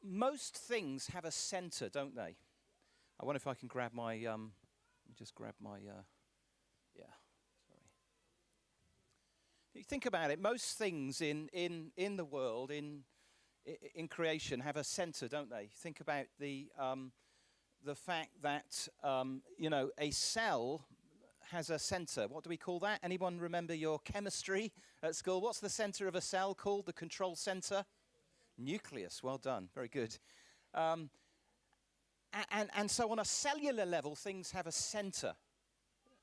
Most things have a center, don't they? I wonder if I can grab my, let me just grab my, yeah, sorry. You think about it, most things in the world, in creation, have a center, don't they? Think about the fact that, a cell has a center. What do we call that? Anyone remember your chemistry at school? What's the center of a cell called? The control center? Nucleus. Well done. Very good. And so on a cellular level, things have a center,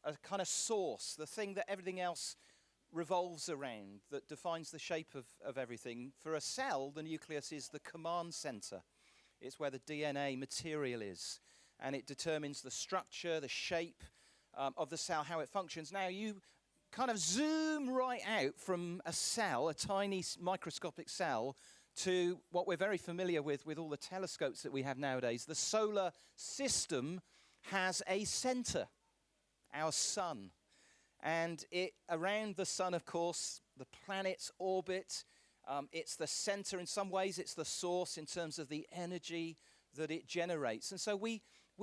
a kind of source, the thing that everything else revolves around, that defines the shape of everything. For a cell, the nucleus is the command center. It's where the DNA material is, and it determines the structure, the shape of the cell, how it functions. Now, you kind of zoom right out from a cell, a tiny microscopic cell, to what we're very familiar with all the telescopes that we have nowadays. The solar system has a center, our sun. And around the sun, of course, the planets orbit. It's the center. In some ways, it's the source in terms of the energy that it generates. And so we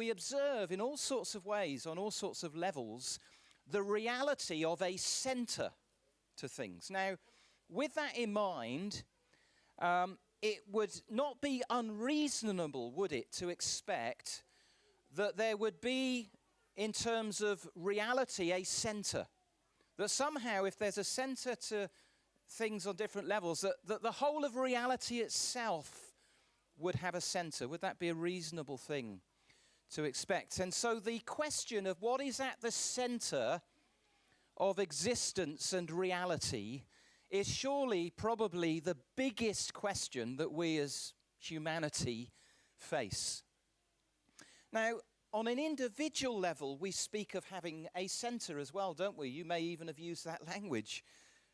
observe in all sorts of ways, on all sorts of levels, the reality of a center to things. Now, with that in mind, it would not be unreasonable, would it, to expect that there would be, in terms of reality, a center. That somehow, if there's a center to things on different levels, that the whole of reality itself would have a center. Would that be a reasonable thing to expect? And so the question of what is at the center of existence and reality is surely probably the biggest question that we as humanity face. Now, on an individual level, we speak of having a center as well, don't we? You may even have used that language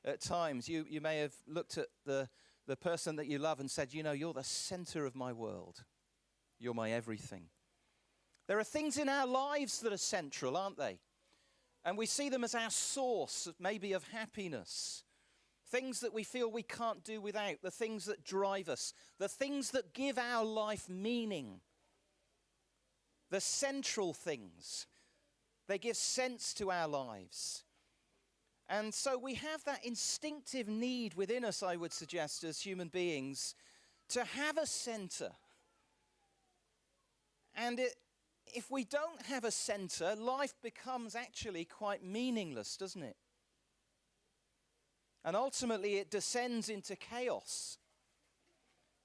at times. You may have looked at the person that you love and said, you're the center of my world. You're my everything. There are things in our lives that are central, aren't they? And we see them as our source, maybe of happiness. Things that we feel we can't do without, the things that drive us, the things that give our life meaning. The central things. They give sense to our lives. And so we have that instinctive need within us, I would suggest, as human beings, to have a center. And if we don't have a center, life becomes actually quite meaningless, doesn't it? And ultimately it descends into chaos.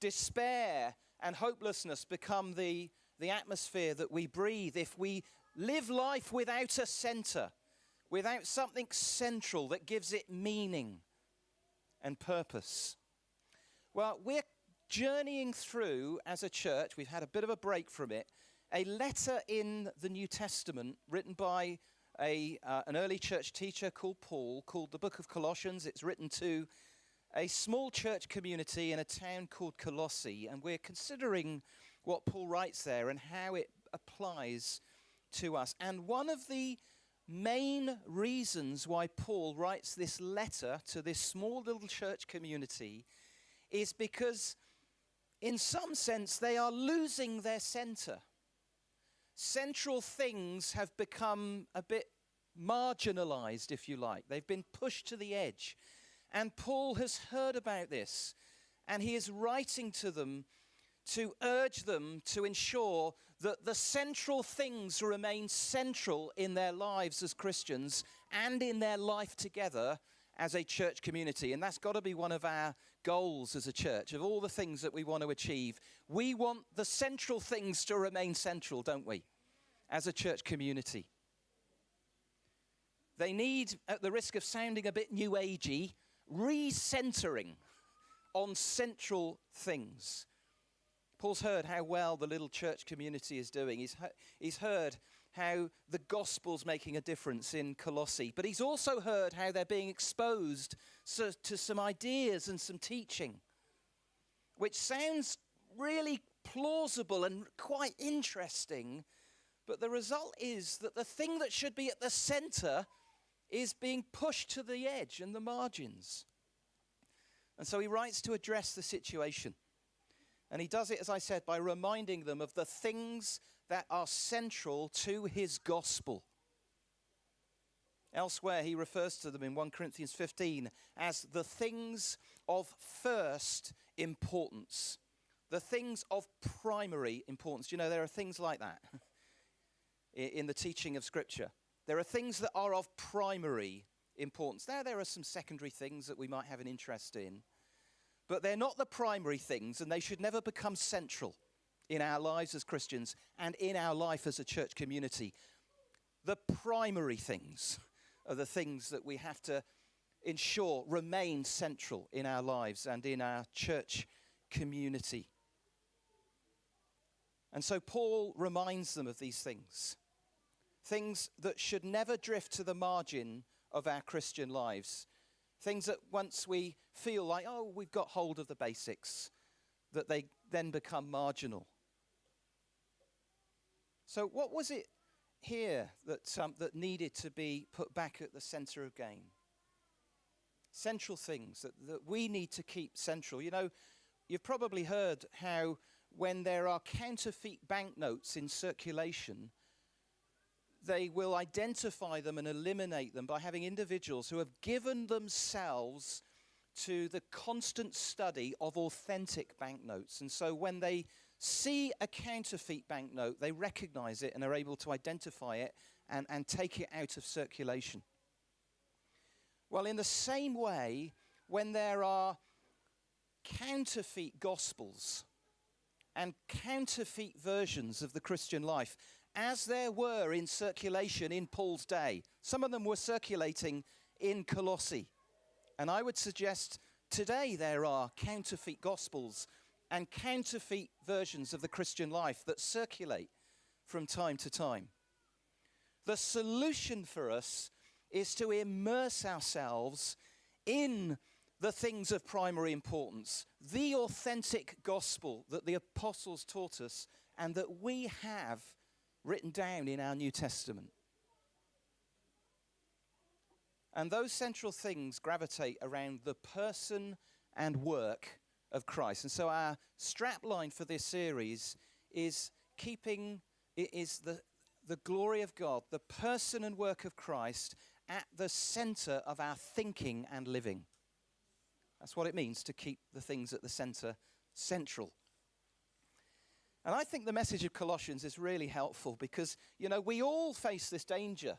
Despair and hopelessness become the atmosphere that we breathe. If we live life without a center, without something central that gives it meaning and purpose. Well, we're journeying through, as a church, we've had a bit of a break from it, a letter in the New Testament written by an early church teacher called Paul, called the Book of Colossians. It's written to a small church community in a town called Colossae, and we're considering what Paul writes there and how it applies to us. And one of the main reasons why Paul writes this letter to this small little church community is because, in some sense, they are losing their center. Central things have become a bit marginalized, if you like. They've been pushed to the edge. And Paul has heard about this, and he is writing to them to urge them to ensure that the central things remain central in their lives as Christians and in their life together as a church community. And that's got to be one of our goals as a church. Of all the things that we want to achieve, we want the central things to remain central, don't we, as a church community? They need, at the risk of sounding a bit new agey, recentering on central things. Paul's heard how well the little church community is doing. He's heard how the gospel's making a difference in Colossae. But he's also heard how they're being exposed to some ideas and some teaching, which sounds really plausible and quite interesting. But the result is that the thing that should be at the center is being pushed to the edge and the margins. And so he writes to address the situation. And he does it, as I said, by reminding them of the things that are central to his gospel. Elsewhere, he refers to them in 1 Corinthians 15 as the things of first importance. The things of primary importance. You know, there are things like that in the teaching of Scripture. There are things that are of primary importance. Now, there are some secondary things that we might have an interest in, but they're not the primary things, and they should never become central in our lives as Christians and in our life as a church community. The primary things are the things that we have to ensure remain central in our lives and in our church community. And so Paul reminds them of these things that should never drift to the margin of our Christian lives. Things that once we feel like, oh, we've got hold of the basics, that they then become marginal. So what was it here that needed to be put back at the center of game? Central things that we need to keep central. You know, you've probably heard how when there are counterfeit banknotes in circulation, they will identify them and eliminate them by having individuals who have given themselves to the constant study of authentic banknotes. And so when they see a counterfeit banknote, they recognize it and are able to identify it and take it out of circulation. Well, in the same way, when there are counterfeit gospels and counterfeit versions of the Christian life, as there were in circulation in Paul's day, some of them were circulating in Colossae. And I would suggest today there are counterfeit gospels and counterfeit versions of the Christian life that circulate from time to time. The solution for us is to immerse ourselves in the things of primary importance, the authentic gospel that the apostles taught us and that we have written down in our New Testament. And those central things gravitate around the person and work of Christ. And so our strapline for this series is the glory of God, the person and work of Christ at the center of our thinking and living. That's what it means to keep the things at the center central. And I think the message of Colossians is really helpful because, you know, we all face this danger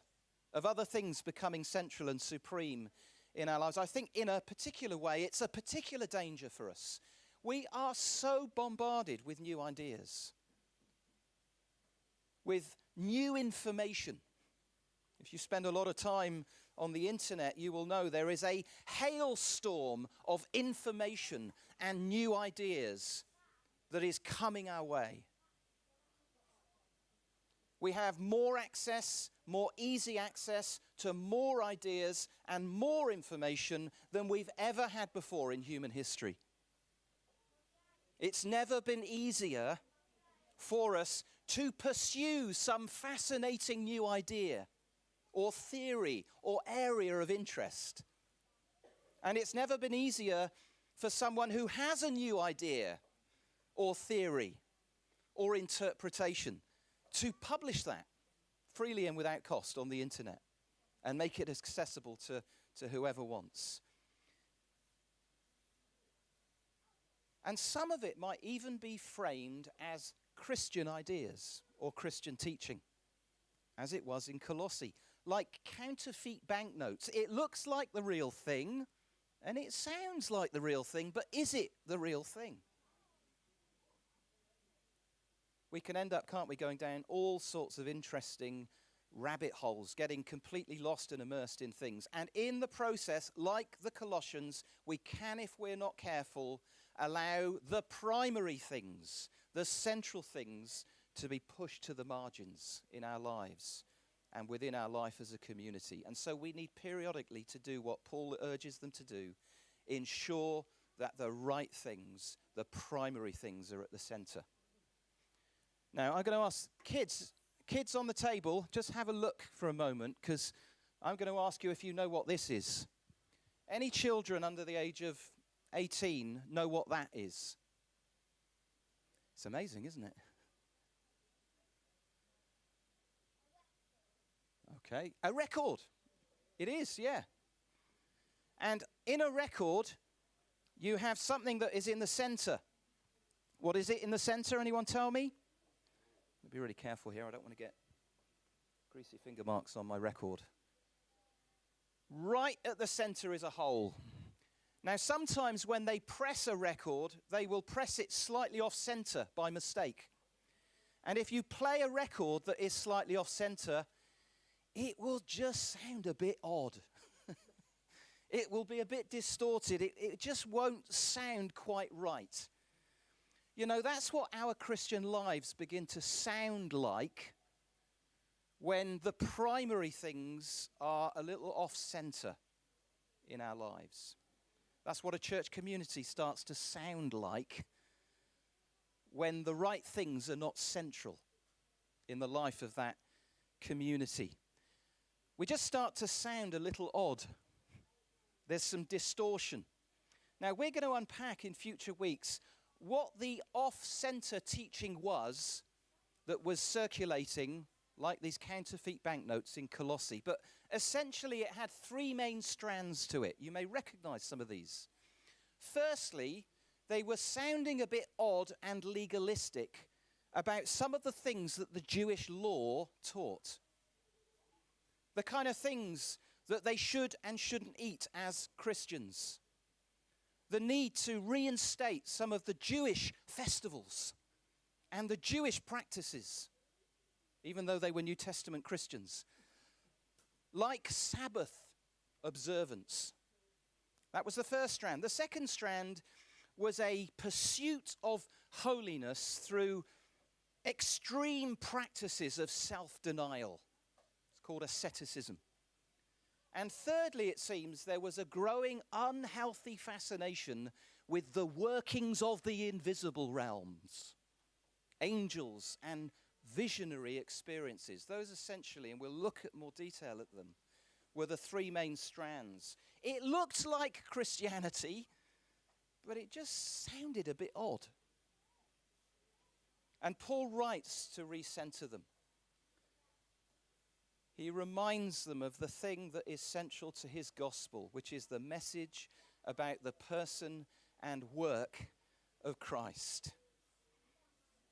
of other things becoming central and supreme in our lives. I think in a particular way, it's a particular danger for us. We are so bombarded with new ideas, with new information. If you spend a lot of time on the internet, you will know there is a hailstorm of information and new ideas that is coming our way. We have more access, more easy access to more ideas and more information than we've ever had before in human history. It's never been easier for us to pursue some fascinating new idea or theory or area of interest. And it's never been easier for someone who has a new idea or theory or interpretation to publish that freely and without cost on the internet and make it accessible to whoever wants. And some of it might even be framed as Christian ideas or Christian teaching, as it was in Colossae, like counterfeit banknotes. It looks like the real thing, and it sounds like the real thing, but is it the real thing? We can end up, can't we, going down all sorts of interesting rabbit holes, getting completely lost and immersed in things. And in the process, like the Colossians, we can, if we're not careful, allow the primary things, the central things, to be pushed to the margins in our lives and within our life as a community. And so we need periodically to do what Paul urges them to do, ensure that the right things, the primary things, are at the center. Now, I'm going to ask kids on the table, just have a look for a moment, because I'm going to ask you if you know what this is. Any children under the age of 18 know what that is? It's amazing, isn't it? Okay, a record. It is, yeah. And in a record, you have something that is in the center. What is it in the center? Anyone tell me? I'll be really careful here. I don't want to get greasy finger marks on my record. Right at the center is a hole. Now, sometimes when they press a record, they will press it slightly off center by mistake. And if you play a record that is slightly off center, it will just sound a bit odd. It will be a bit distorted. It just won't sound quite right. You know, that's what our Christian lives begin to sound like when the primary things are a little off center in our lives. That's what a church community starts to sound like when the right things are not central in the life of that community. We just start to sound a little odd. There's some distortion. Now, we're going to unpack in future weeks what the off-center teaching was that was circulating like these counterfeit banknotes in Colossae. But essentially, it had three main strands to it. You may recognize some of these. Firstly, they were sounding a bit odd and legalistic about some of the things that the Jewish law taught. The kind of things that they should and shouldn't eat as Christians. The need to reinstate some of the Jewish festivals and the Jewish practices, even though they were New Testament Christians. Like Sabbath observance. That was the first strand. The second strand was a pursuit of holiness through extreme practices of self-denial. It's called asceticism. And thirdly, it seems, there was a growing unhealthy fascination with the workings of the invisible realms. Angels and visionary experiences. Those essentially, and we'll look at more detail at them, were the three main strands. It looked like Christianity, but it just sounded a bit odd. And Paul writes to recenter them. He reminds them of the thing that is central to his gospel, which is the message about the person and work of Christ.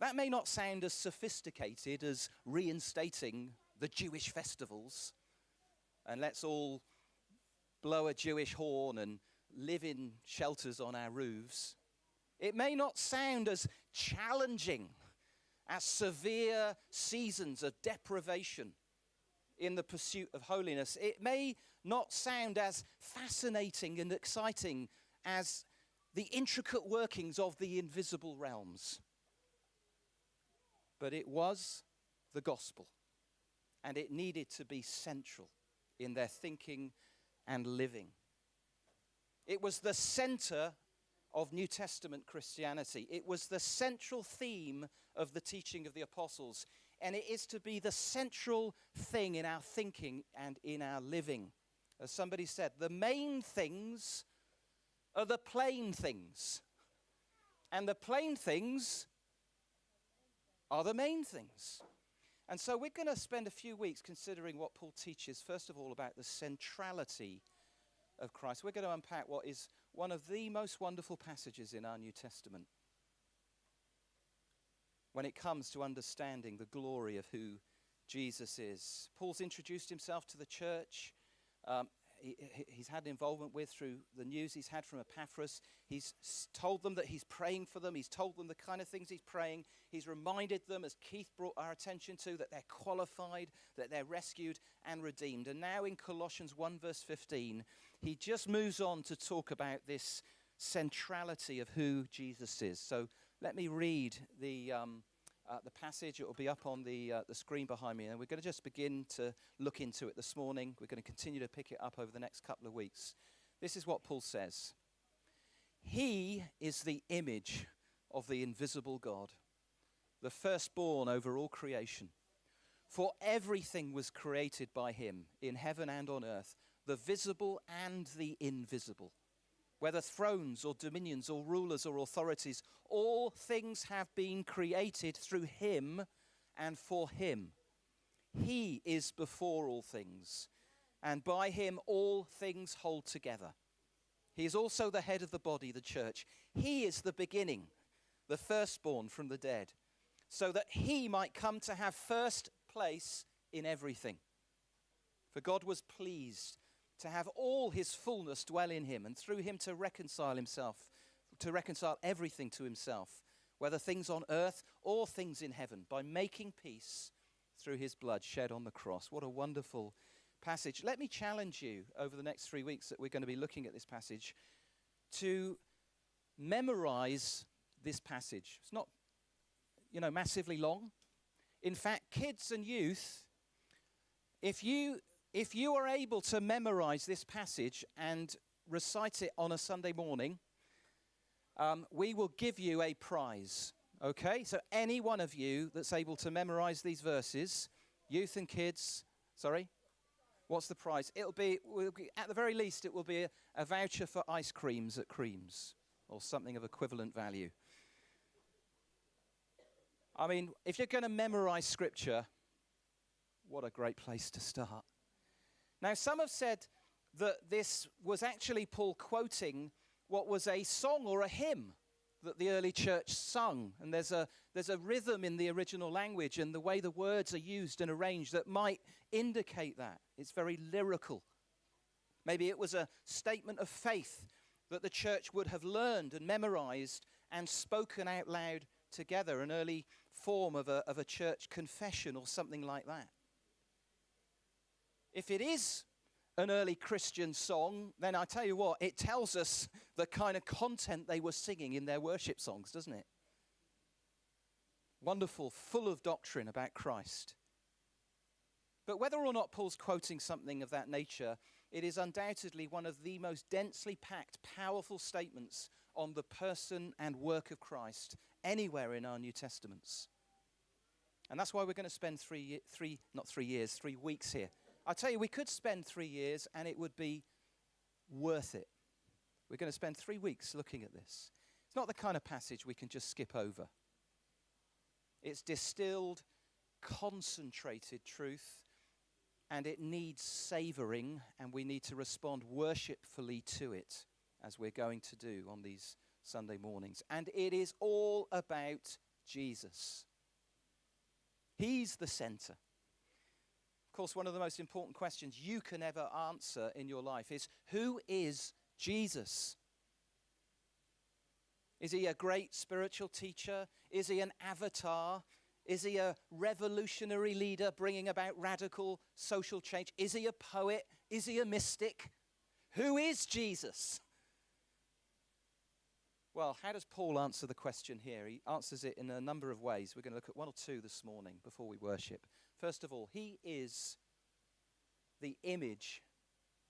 That may not sound as sophisticated as reinstating the Jewish festivals, and let's all blow a Jewish horn and live in shelters on our roofs. It may not sound as challenging as severe seasons of deprivation in the pursuit of holiness. It may not sound as fascinating and exciting as the intricate workings of the invisible realms. But it was the gospel, and it needed to be central in their thinking and living. It was the center of New Testament Christianity. It was the central theme of the teaching of the apostles, and it is to be the central thing in our thinking and in our living. As somebody said, the main things are the plain things, and the plain things are the main things. And so we're going to spend a few weeks considering what Paul teaches, first of all, about the centrality of Christ. We're going to unpack what is one of the most wonderful passages in our New Testament when it comes to understanding the glory of who Jesus is. Paul's introduced himself to the church. He's had involvement with through the news he's had from Epaphras. He's told them that he's praying for them. He's told them the kind of things he's praying. He's reminded them, as Keith brought our attention to, that they're qualified, that they're rescued and redeemed. And now in Colossians 1 verse 15, he just moves on to talk about this centrality of who Jesus is. So let me read the passage. It will be up on the screen behind me, and we're going to just begin to look into it this morning. We're going to continue to pick it up over the next couple of weeks. This is what Paul says. He is the image of the invisible God, the firstborn over all creation. For everything was created by him in heaven and on earth, the visible and the invisible, whether thrones or dominions or rulers or authorities. All things have been created through him and for him. He is before all things, and by him all things hold together. He is also the head of the body, the church. He is the beginning, the firstborn from the dead, so that he might come to have first place in everything. For God was pleased to have all his fullness dwell in him, and through him to reconcile everything to himself, whether things on earth or things in heaven, by making peace through his blood shed on the cross. What a wonderful passage. Let me challenge you over the next 3 weeks that we're going to be looking at this passage to memorize this passage. It's not, massively long. In fact, kids and youth, if you are able to memorize this passage and recite it on a Sunday morning, we will give you a prize. Okay? So any one of you that's able to memorize these verses, youth and kids, what's the prize? It'll be, at the very least, it will be a voucher for ice creams at Creams or something of equivalent value. I mean, if you're going to memorize Scripture, what a great place to start. Now, some have said that this was actually Paul quoting what was a song or a hymn that the early church sung. And there's a rhythm in the original language and the way the words are used and arranged that might indicate that. It's very lyrical. Maybe it was a statement of faith that the church would have learned and memorized and spoken out loud together, an early form of a church confession or something like that. If it is an early Christian song, then I tell you what, it tells us the kind of content they were singing in their worship songs, doesn't it? Wonderful, full of doctrine about Christ. But whether or not Paul's quoting something of that nature, it is undoubtedly one of the most densely packed, powerful statements on the person and work of Christ anywhere in our New Testaments. And that's why we're going to spend 3 weeks here. I tell you, we could spend 3 years and it would be worth it. We're going to spend 3 weeks looking at this. It's not the kind of passage we can just skip over. It's distilled, concentrated truth, and it needs savoring, and we need to respond worshipfully to it, as we're going to do on these Sunday mornings. And it is all about Jesus. He's the center. Of course, one of the most important questions you can ever answer in your life is, who is Jesus? Is he a great spiritual teacher? Is he an avatar? Is he a revolutionary leader bringing about radical social change? Is he a poet? Is he a mystic? Who is Jesus? Well, how does Paul answer the question here? He answers it in a number of ways. We're going to look at one or two this morning before we worship. First of all, he is the image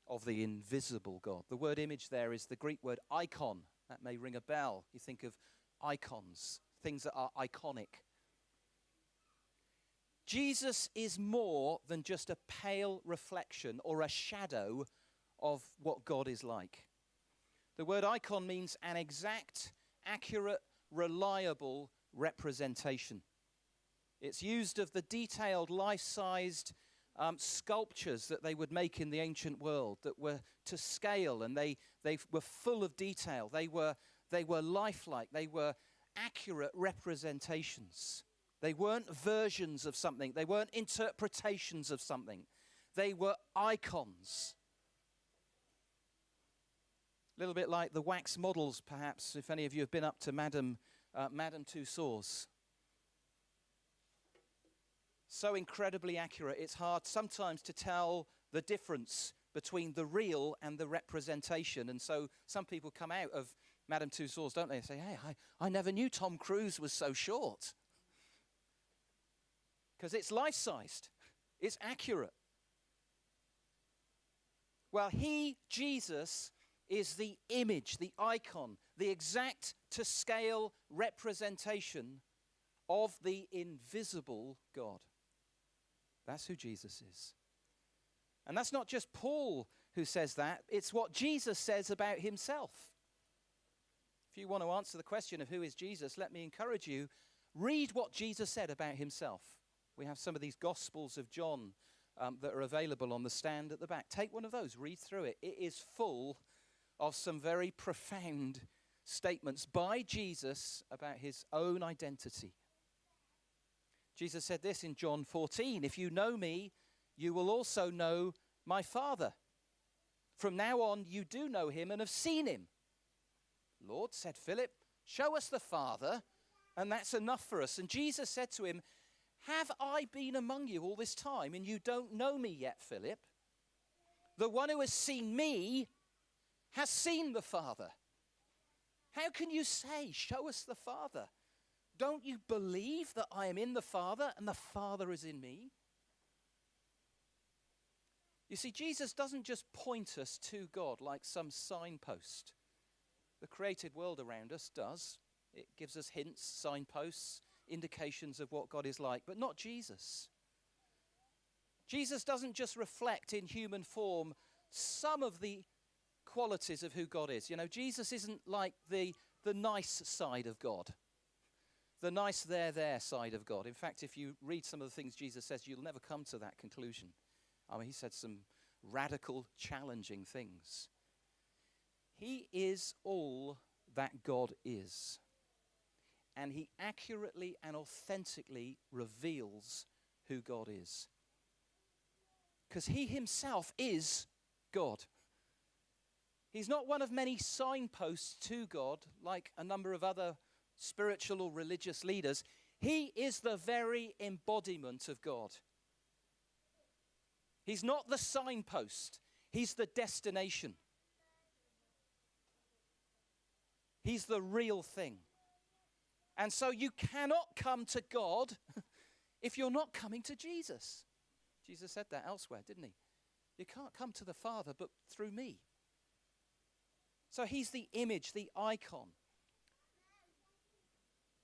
of the invisible God. The word image there is the Greek word icon. That may ring a bell. You think of icons, things that are iconic. Jesus is more than just a pale reflection or a shadow of what God is like. The word icon means an exact, accurate, reliable representation. It's used of the detailed, life-sized sculptures that they would make in the ancient world that were to scale, and they were full of detail. They were lifelike. They were accurate representations. They weren't versions of something. They weren't interpretations of something. They were icons. A little bit like the wax models, perhaps, if any of you have been up to Madame Tussauds. So incredibly accurate, it's hard sometimes to tell the difference between the real and the representation. And so some people come out of Madame Tussauds, don't they, and say, hey, I never knew Tom Cruise was so short. Because it's life-sized. It's accurate. Well, Jesus, is the image, the icon, the exact to scale representation of the invisible God. That's who Jesus is. And that's not just Paul who says that. It's what Jesus says about himself. If you want to answer the question of who is Jesus, let me encourage you, read what Jesus said about himself. We have some of these Gospels of John that are available on the stand at the back. Take one of those, read through it. It is full of some very profound statements by Jesus about his own identity. Jesus said this in John 14, "If you know me, you will also know my Father. From now on, you do know him and have seen him." "Lord," said Philip, "show us the Father, and that's enough for us." And Jesus said to him, "Have I been among you all this time, and you don't know me yet, Philip? The one who has seen me has seen the Father. How can you say, 'Show us the Father'? Don't you believe that I am in the Father and the Father is in me?" You see, Jesus doesn't just point us to God like some signpost. The created world around us does. It gives us hints, signposts, indications of what God is like, but not Jesus. Jesus doesn't just reflect in human form some of the qualities of who God is. You know, Jesus isn't like the nice side of God, the nice there side of God. In fact, if you read some of the things Jesus says, you'll never come to that conclusion. I mean, he said some radical, challenging things. He is all that God is. And he accurately and authentically reveals who God is. Because he himself is God. He's not one of many signposts to God like a number of other spiritual or religious leaders. He is the very embodiment of God. He's not the signpost. He's the destination. He's the real thing. And so you cannot come to God if you're not coming to Jesus. Jesus said that elsewhere, didn't he? You can't come to the Father but through me. So he's the image, the icon.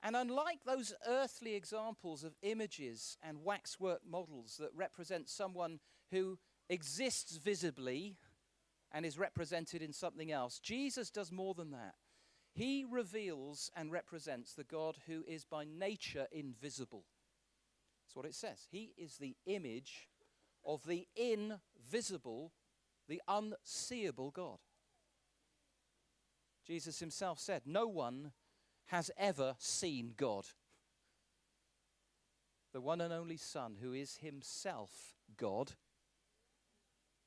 And unlike those earthly examples of images and waxwork models that represent someone who exists visibly and is represented in something else, Jesus does more than that. He reveals and represents the God who is by nature invisible. That's what it says. He is the image of the invisible, the unseeable God. Jesus himself said, "No one has ever seen God." The one and only Son, who is himself God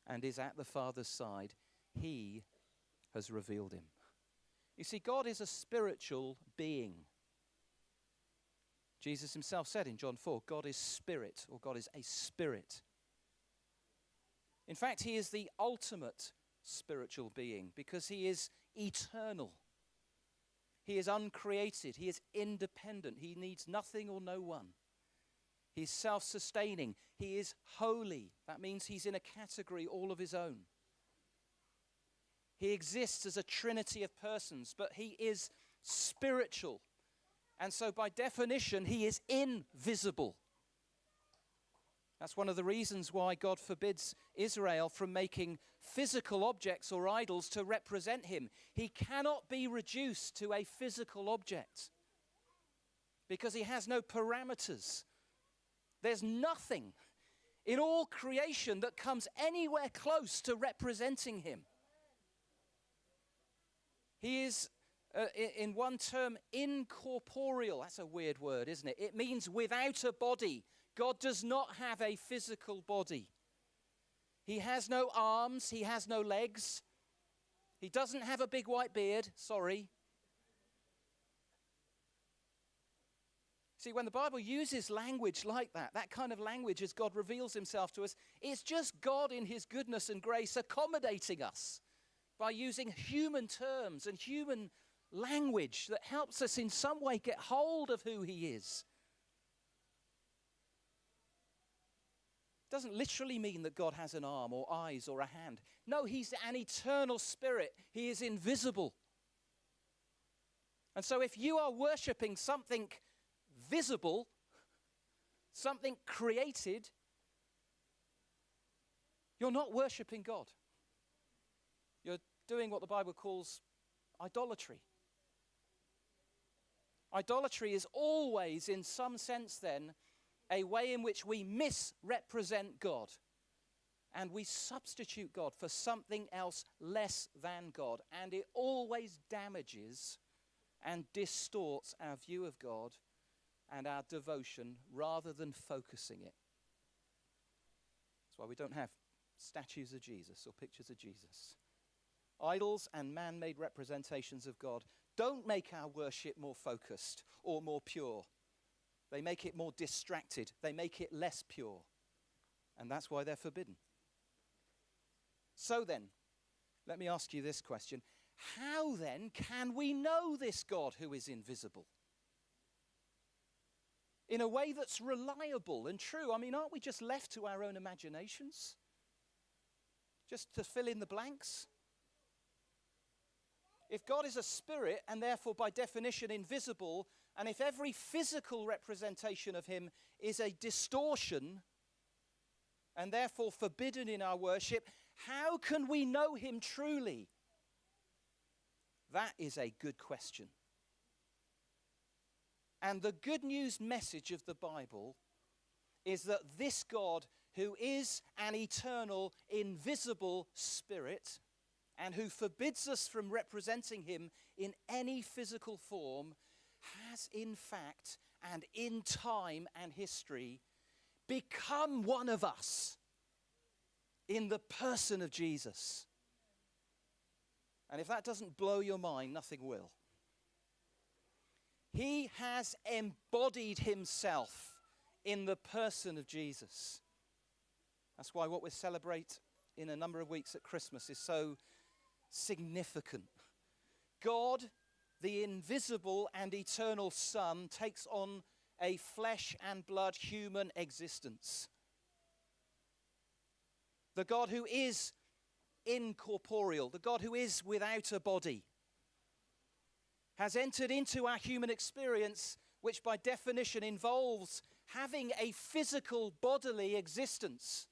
and is at the Father's side, he has revealed him. You see, God is a spiritual being. Jesus himself said in John 4, God is spirit, or God is a spirit. In fact, he is the ultimate spiritual being because he is eternal. He is uncreated. He is independent. He needs nothing or no one. He is self-sustaining. He is holy. That means he's in a category all of his own. He exists as a trinity of persons, but he is spiritual. And so by definition, he is invisible. That's one of the reasons why God forbids Israel from making physical objects or idols to represent him. He cannot be reduced to a physical object because he has no parameters. There's nothing in all creation that comes anywhere close to representing him. He is, in one term, incorporeal. That's a weird word, isn't it? It means without a body. God does not have a physical body. He has no arms. He has no legs. He doesn't have a big white beard. Sorry. See, when the Bible uses language like that, that kind of language as God reveals himself to us, it's just God in his goodness and grace accommodating us by using human terms and human language that helps us in some way get hold of who he is. Doesn't literally mean that God has an arm or eyes or a hand. No, he's an eternal spirit. He is invisible. And so if you are worshiping something visible, something created, you're not worshiping God. You're doing what the Bible calls idolatry. Idolatry is always, in some sense then, a way in which we misrepresent God. And we substitute God for something else less than God. And it always damages and distorts our view of God and our devotion rather than focusing it. That's why we don't have statues of Jesus or pictures of Jesus. Idols and man-made representations of God don't make our worship more focused or more pure. They make it more distracted. They make it less pure. And that's why they're forbidden. So then, let me ask you this question. How then can we know this God who is invisible? In a way that's reliable and true. I mean, aren't we just left to our own imaginations? Just to fill in the blanks? If God is a spirit and therefore by definition invisible, and if every physical representation of him is a distortion and therefore forbidden in our worship, how can we know him truly? That is a good question. And the good news message of the Bible is that this God, who is an eternal, invisible spirit, and who forbids us from representing him in any physical form, has in fact and in time and history become one of us in the person of Jesus. And if that doesn't blow your mind, nothing will. He has embodied himself in the person of Jesus. That's why what we celebrate in a number of weeks at Christmas is so significant. God, the invisible and eternal Son, takes on a flesh and blood human existence. The God who is incorporeal, the God who is without a body, has entered into our human experience, which by definition involves having a physical bodily existence.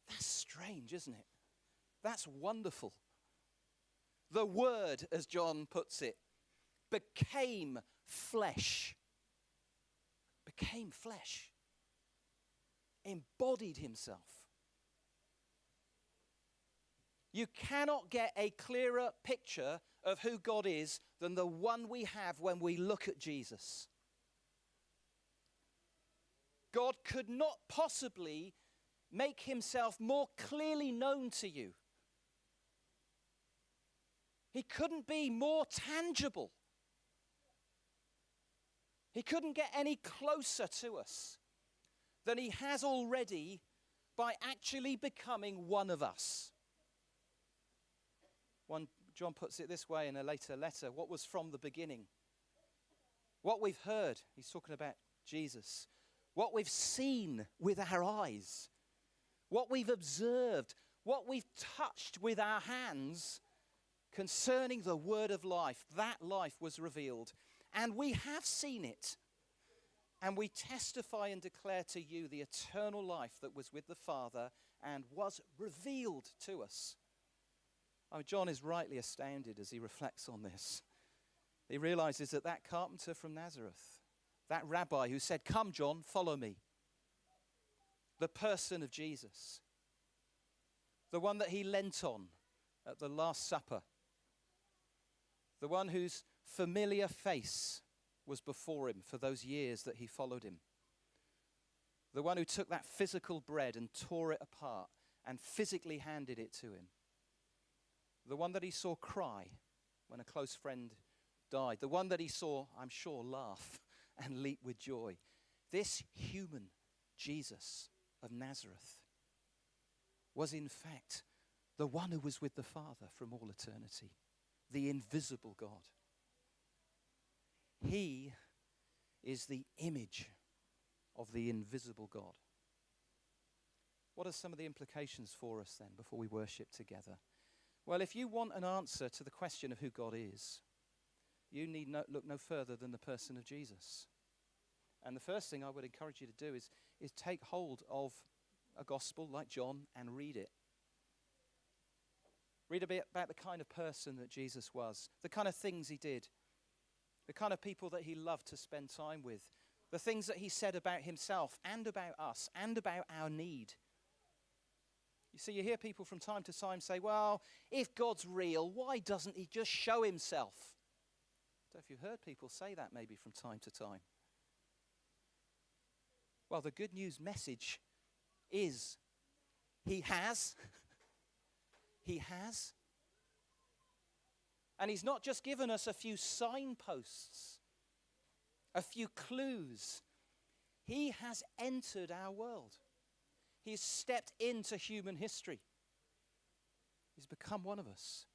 That's strange, isn't it? That's wonderful. The Word, as John puts it, became flesh. Became flesh. Embodied himself. You cannot get a clearer picture of who God is than the one we have when we look at Jesus. God could not possibly make himself more clearly known to you. He couldn't be more tangible. He couldn't get any closer to us than he has already by actually becoming one of us. John puts it this way in a later letter: what was from the beginning, what we've heard, he's talking about Jesus, what we've seen with our eyes, what we've observed, what we've touched with our hands concerning the word of life, that life was revealed. And we have seen it. And we testify and declare to you the eternal life that was with the Father and was revealed to us. Oh, John is rightly astounded as he reflects on this. He realizes that that carpenter from Nazareth, that rabbi who said, "Come, John, follow me," the person of Jesus, the one that he leant on at the Last Supper, the one whose familiar face was before him for those years that he followed him, the one who took that physical bread and tore it apart and physically handed it to him, the one that he saw cry when a close friend died, the one that he saw, I'm sure, laugh and leap with joy. This human Jesus of Nazareth was in fact the one who was with the Father from all eternity, the invisible God. He is the image of the invisible God. What are some of the implications for us then before we worship together? Well, if you want an answer to the question of who God is, you need look no further than the person of Jesus. And the first thing I would encourage you to do is take hold of a gospel like John and read it. Read a bit about the kind of person that Jesus was, the kind of things he did, the kind of people that he loved to spend time with, the things that he said about himself and about us and about our need. You see, you hear people from time to time say, well, if God's real, why doesn't he just show himself? I don't know if you've heard people say that maybe from time to time. Well, the good news message is he has. He has. And he's not just given us a few signposts, a few clues. He has entered our world. He's stepped into human history. He's become one of us.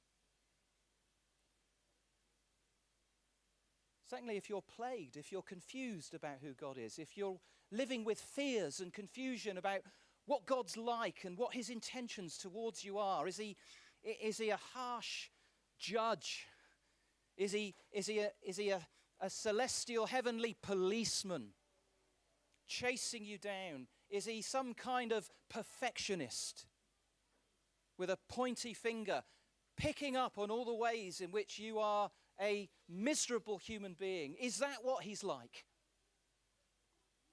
Secondly, if you're plagued, if you're confused about who God is, if you're living with fears and confusion about what God's like and what his intentions towards you are, is he a harsh judge? Is he a celestial heavenly policeman chasing you down? Is he some kind of perfectionist with a pointy finger picking up on all the ways in which you are a miserable human being? Is that what he's like?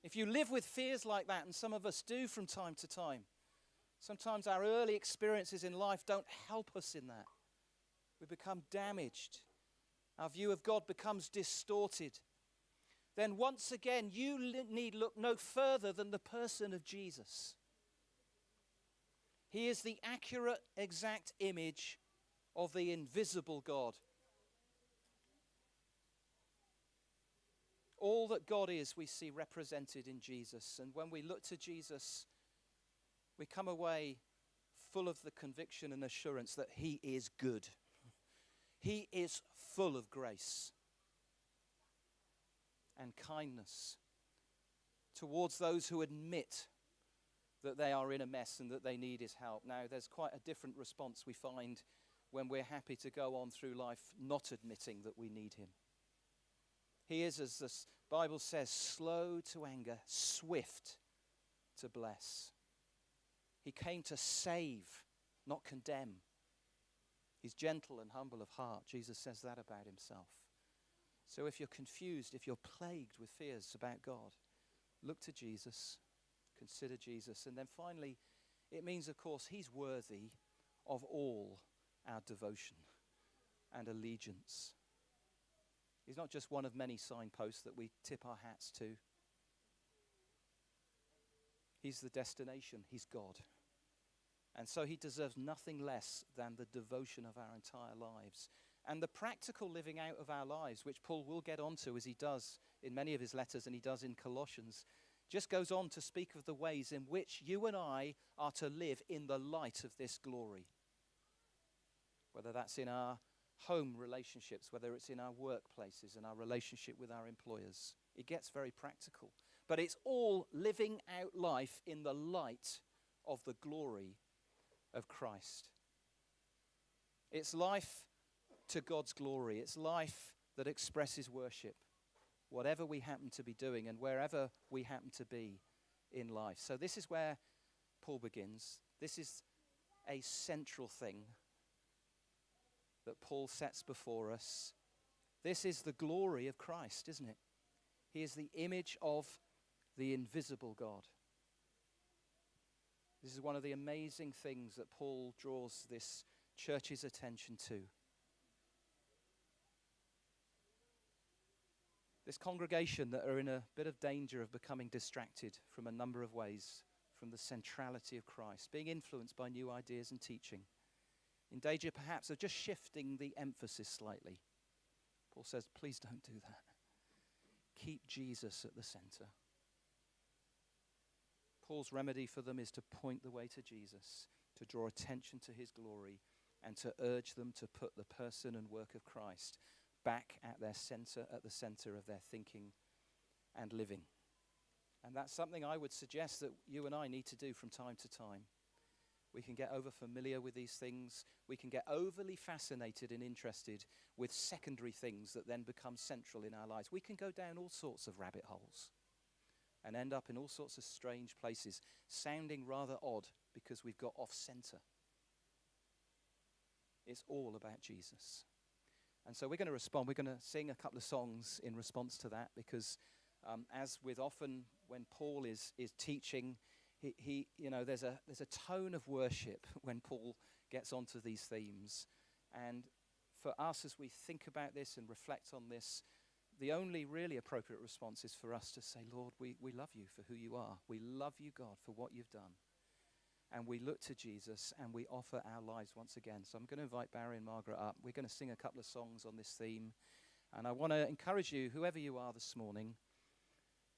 If you live with fears like that, and some of us do from time to time, sometimes our early experiences in life don't help us in that. We become damaged. Our view of God becomes distorted. Then once again, you need look no further than the person of Jesus. He is the accurate, exact image of the invisible God. All that God is, we see represented in Jesus. And when we look to Jesus, we come away full of the conviction and assurance that he is good. He is full of grace and kindness towards those who admit that they are in a mess and that they need his help. Now, there's quite a different response we find when we're happy to go on through life not admitting that we need him. He is, as the Bible says, slow to anger, swift to bless. He came to save, not condemn. He's gentle and humble of heart. Jesus says that about himself. So if you're confused, if you're plagued with fears about God, look to Jesus, consider Jesus. And then finally, it means, of course, he's worthy of all our devotion and allegiance. He's not just one of many signposts that we tip our hats to. He's the destination. He's God. And so he deserves nothing less than the devotion of our entire lives. And the practical living out of our lives, which Paul will get onto as he does in many of his letters and he does in Colossians, just goes on to speak of the ways in which you and I are to live in the light of this glory. Whether that's in our home relationships, whether it's in our workplaces and our relationship with our employers. It gets very practical. But it's all living out life in the light of the glory of Christ. It's life to God's glory. It's life that expresses worship, whatever we happen to be doing and wherever we happen to be in life. So this is where Paul begins. This is a central thing that Paul sets before us. This is the glory of Christ, isn't it? He is the image of the invisible God. This is one of the amazing things that Paul draws this church's attention to. This congregation that are in a bit of danger of becoming distracted from a number of ways from the centrality of Christ, being influenced by new ideas and teaching, in danger perhaps of just shifting the emphasis slightly. Paul says, please don't do that. Keep Jesus at the center. Paul's remedy for them is to point the way to Jesus, to draw attention to his glory, and to urge them to put the person and work of Christ back at their center, at the center of their thinking and living. And that's something I would suggest that you and I need to do from time to time. We can get over familiar with these things. We can get overly fascinated and interested with secondary things that then become central in our lives. We can go down all sorts of rabbit holes and end up in all sorts of strange places, sounding rather odd because we've got off center. It's all about Jesus. And so we're going to respond. We're going to sing a couple of songs in response to that, because as with often when Paul is teaching, he there's a tone of worship when Paul gets onto these themes. And for us, as we think about this and reflect on this, the only really appropriate response is for us to say, Lord, we love you for who you are. We love you, God, for what you've done. And we look to Jesus and we offer our lives once again. So I'm going to invite Barry and Margaret up. We're going to sing a couple of songs on this theme. And I want to encourage you, whoever you are this morning,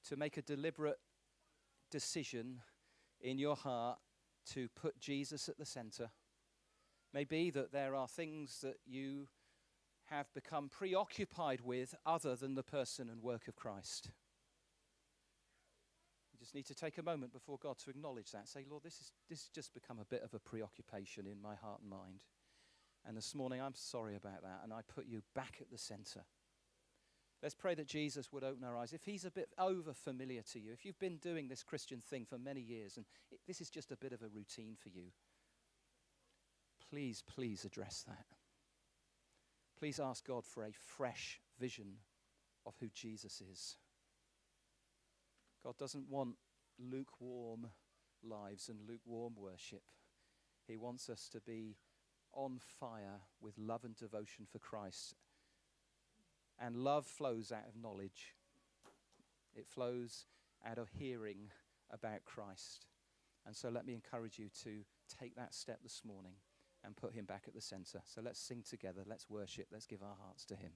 to make a deliberate decision in your heart to put Jesus at the center. Maybe that there are things that you have become preoccupied with other than the person and work of Christ. You just need to take a moment before God to acknowledge that. Say, Lord, this has just become a bit of a preoccupation in my heart and mind. And this morning, I'm sorry about that, and I put you back at the center. Let's pray that Jesus would open our eyes. If he's a bit over familiar to you, if you've been doing this Christian thing for many years, and this is just a bit of a routine for you, please address that. Please ask God for a fresh vision of who Jesus is. God doesn't want lukewarm lives and lukewarm worship. He wants us to be on fire with love and devotion for Christ. And love flows out of knowledge. It flows out of hearing about Christ. And so let me encourage you to take that step this morning and put him back at the center. So let's sing together, let's worship, let's give our hearts to him.